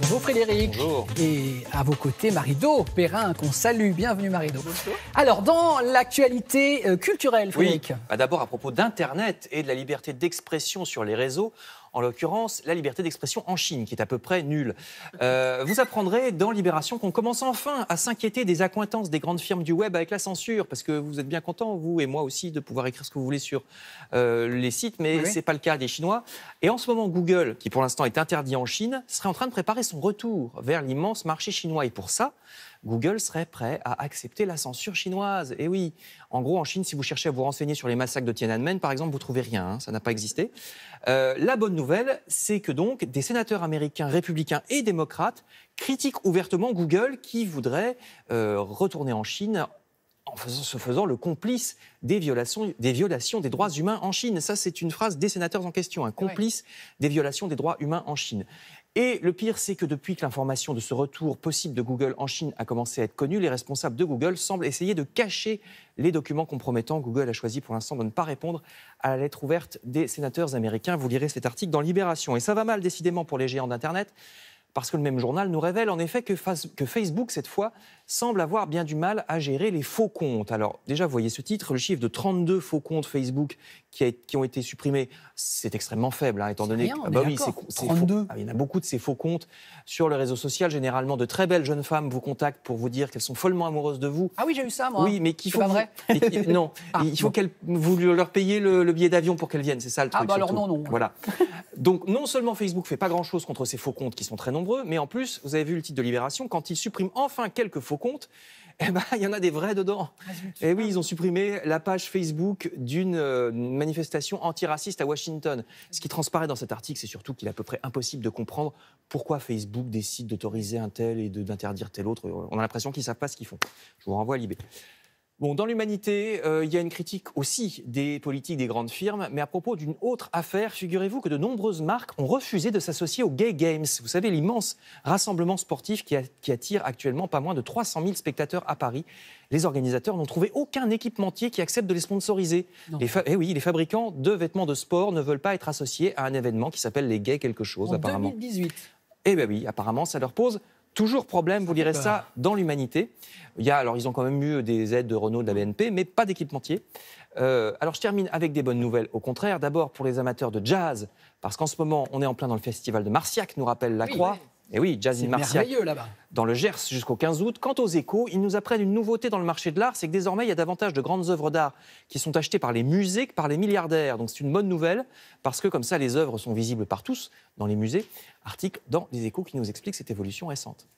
Bonjour Frédéric. Bonjour. Et à vos côtés, Marido Perrin, qu'on salue. Bienvenue Marido. Bonjour. Alors, dans l'actualité culturelle, Frédéric. Oui, d'abord à propos d'Internet et de la liberté d'expression sur les réseaux, en l'occurrence la liberté d'expression en Chine, qui est à peu près nulle. Vous apprendrez dans Libération qu'on commence enfin à s'inquiéter des accointances des grandes firmes du web avec la censure, parce que vous êtes bien contents, vous et moi aussi, de pouvoir écrire ce que vous voulez sur les sites, mais Oui. c'est pas le cas des Chinois. Et en ce moment, Google, qui pour l'instant est interdit en Chine, serait en train de préparer son retour vers l'immense marché chinois. Et pour ça, Google serait prêt à accepter la censure chinoise. Et oui, en gros, en Chine, si vous cherchez à vous renseigner sur les massacres de Tiananmen, par exemple, vous ne trouvez rien, hein, ça n'a pas existé. La bonne nouvelle, c'est que donc des sénateurs américains, républicains et démocrates critiquent ouvertement Google qui voudrait retourner en Chine en se faisant le complice des violations des droits humains en Chine. Ça, c'est une phrase des sénateurs en question, un complice des violations des droits humains en Chine. Et le pire, c'est que depuis que l'information de ce retour possible de Google en Chine a commencé à être connue, les responsables de Google semblent essayer de cacher les documents compromettants. Google a choisi pour l'instant de ne pas répondre à la lettre ouverte des sénateurs américains. Vous lirez cet article dans Libération. Et ça va mal, décidément, pour les géants d'Internet, parce que le même journal nous révèle en effet que Facebook, cette fois, semble avoir bien du mal à gérer les faux comptes. Alors déjà, vous voyez ce titre, le chiffre de 32 faux comptes Facebook qui ont été supprimés, c'est extrêmement faible, hein, étant donné rien, que... mais oui, d'accord, c'est 32. faux. Ah, il y en a beaucoup de ces faux comptes sur le réseau social. Généralement, de très belles jeunes femmes vous contactent pour vous dire qu'elles sont follement amoureuses de vous. Ah oui, j'ai eu ça, moi. Oui, mais qu'il faut... C'est pas vrai. Non, il faut bon. que vous leur payiez le billet d'avion pour qu'elles viennent, c'est ça le truc. Ah bah alors surtout. non. Voilà. Donc non seulement Facebook fait pas grand-chose contre ces faux comptes qui sont très nombreux, mais en plus, vous avez vu le titre de Libération, quand il supprime enfin quelques faux comptes, eh ben, il y en a des vrais dedans. Et oui, ils ont supprimé la page Facebook d'une manifestation antiraciste à Washington. Ce qui transparaît dans cet article, c'est surtout qu'il est à peu près impossible de comprendre pourquoi Facebook décide d'autoriser un tel et d'interdire tel autre. On a l'impression qu'ils ne savent pas ce qu'ils font. Je vous renvoie à Libé. Bon, dans l'humanité, il y a une critique aussi des politiques des grandes firmes, mais à propos d'une autre affaire, figurez-vous que de nombreuses marques ont refusé de s'associer aux Gay Games. Vous savez, l'immense rassemblement sportif qui attire actuellement pas moins de 300 000 spectateurs à Paris. Les organisateurs n'ont trouvé aucun équipementier qui accepte de les sponsoriser. Les fabricants de vêtements de sport ne veulent pas être associés à un événement qui s'appelle les Gays quelque chose, apparemment. 2018. Eh bien oui, apparemment, ça leur pose toujours problème. Vous lirez ça dans l'humanité. Ils ont quand même eu des aides de Renault, de la BNP, mais pas d'équipementier. Alors, je termine avec des bonnes nouvelles. Au contraire, d'abord pour les amateurs de jazz, parce qu'en ce moment, on est en plein dans le festival de Marciac, nous rappelle Lacroix. Oui. Et oui, Jazz in Marciac. C'est merveilleux là-bas. Dans le Gers jusqu'au 15 août. Quant aux Échos, ils nous apprennent une nouveauté dans le marché de l'art, c'est que désormais, il y a davantage de grandes œuvres d'art qui sont achetées par les musées que par les milliardaires. Donc c'est une bonne nouvelle, parce que comme ça, les œuvres sont visibles par tous dans les musées. Article dans les Échos qui nous explique cette évolution récente.